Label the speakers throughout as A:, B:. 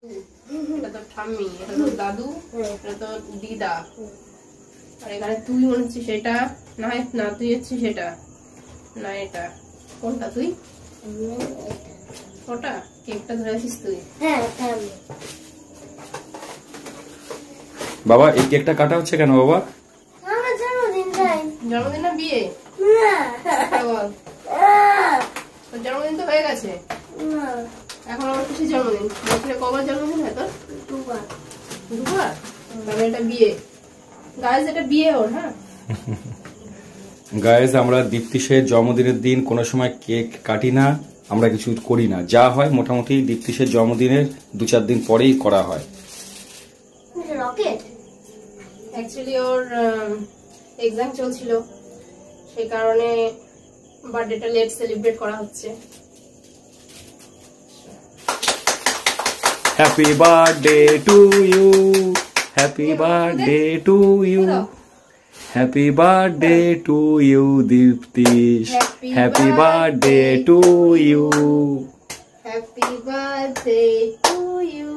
A: এটা তো ঠাম্মি, এটা তো দাদু, এটা তো দিদা, আর এখানে তুই মনে হচ্ছে সেটা, না তুই হচ্ছে সেটা, না এটা কোনটা তুই? ওটা কেকটা ধরে আছিস তুই?
B: বাবা এই কেকটা কাটা হচ্ছে কেন বাবা?
A: জন্মদিন না বিয়ে? জন্মদিন তো হয়ে গেছে, এখন আমার কিসের জন্মদিন? বছরে কবার জন্মদিন হয় তোর? দুবার? তাহলে এটা বিয়ে গাইস, এটা বিয়ে ওর। হ্যাঁ
B: গাইস, আমরা দীপ্তিশের জন্মদিনের দিন কোনো সময় কেক কাটি না, আমরা কিছু করি না। যা হয় মোটামুটি দীপ্তিশের জন্মদিনের 2-4 দিন পরেই করা হয়।
A: অ্যাকচুয়ালি ওর এক্সাম চলছিল, সেই কারণে বার্থডেটা লেট সেলিব্রেট করা হচ্ছে।
B: Happy birthday to you, happy birthday to you, happy birthday to you Diptish, happy birthday to you,
A: happy birthday to you,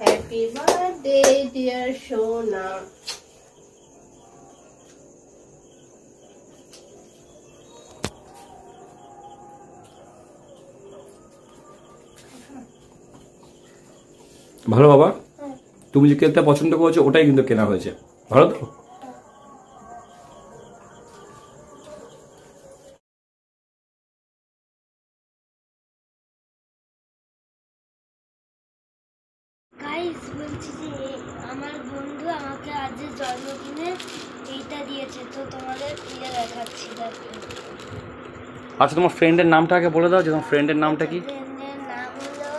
A: happy birthday dear সোনা।
B: ভালো বাবা, তুমি যে কেকটা পছন্দ করেছো ওটাই কিন্তু কেনা হয়েছে, ভালো তো?
C: গাইস বলছি যে আমার বন্ধু আমাকে আজ জন্মদিনে এইটা দিয়েছে, তো তোমাদের খুলে দেখাচ্ছি।
B: আচ্ছা তোমার ফ্রেন্ডের নামটা আগে বলে দাও, যে তোমার ফ্রেন্ডের নামটা কি?
C: ফ্রেন্ডের নাম হলো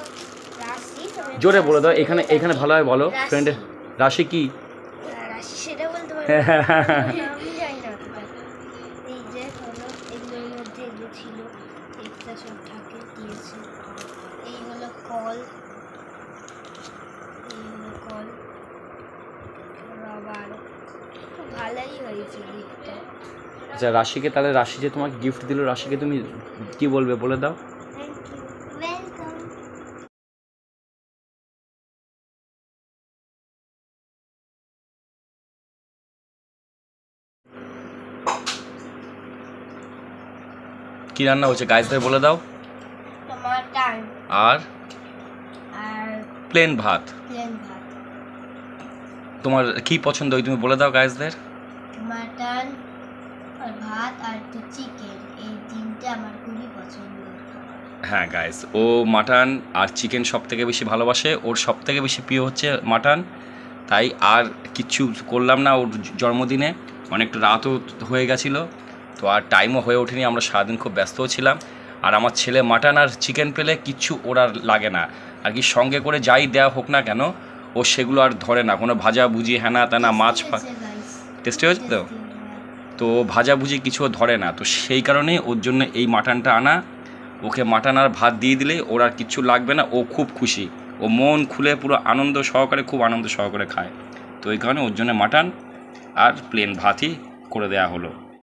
C: রাশি।
B: জোরে বলে দাও, এখানে ভালোভাবে বলো। ফ্রেন্ডের রাশি কি?
C: রাশি সেটা বলতে পারবো আমি জানি না। এই যে হলো এগুলোর মধ্যে এগুলো ছিল, একটা সব থাকে দিয়েছে। এই হলো কল, রবার, খুব ভালোই হয়েছে গিফটটা।
B: আচ্ছা রাশিকে, তাহলে রাশি যে তোমাকে গিফট দিল, রাশিকে তুমি কি বলবে বলে দাও।
C: Thank you, welcome.
B: কি রান্না হচ্ছে গাইসদের বলে দাও।
C: টমাটার
B: আর
C: আর
B: প্লেন ভাত।
C: প্লেন ভাত।
B: তোমার কি পছন্দ হয় তুমি বলে দাও গাইসদের।
C: মাটন আর ভাত আর একটু চিকেন, এই তিনটে আমার খুবই পছন্দ।
B: হ্যাঁ গাইস, ও মাটন আর চিকেন সব থেকে বেশি ভালোবাসে, ওর সব থেকে বেশি প্রিয় হচ্ছে মাটন। তাই আর কিচ্ছু করলাম না ওর জন্মদিনে, অনেকটা রাতও হয়ে গেছিলো, তো আর টাইমও হয়ে ওঠেনি, আমরা সারাদিন খুব ব্যস্তও ছিলাম। আর আমার ছেলে মাটন আর চিকেন পেলে কিচ্ছু ওর আর লাগে না, আর কি সঙ্গে করে যাই দেওয়া হোক না কেন ও সেগুলো আর ধরে না, কোনো ভাজা ভুজি হ্যানা তেনা মাছ টেস্টি হয়েছে তো, তো ভাজা ভুজি কিছু ধরে না, তো সেই কারণেই ওর জন্য এই মাটনটা আনা। ওকে মাটন আর ভাত দিয়ে দিলেই ওর আর কিচ্ছু লাগবে না, ও খুব খুশি, ও মন খুলে পুরো আনন্দ সহকারে, খুব আনন্দ সহকারে খায়। তো এই কারণে ওর জন্য মাটন আর প্লেন ভাতই করে দেওয়া হলো।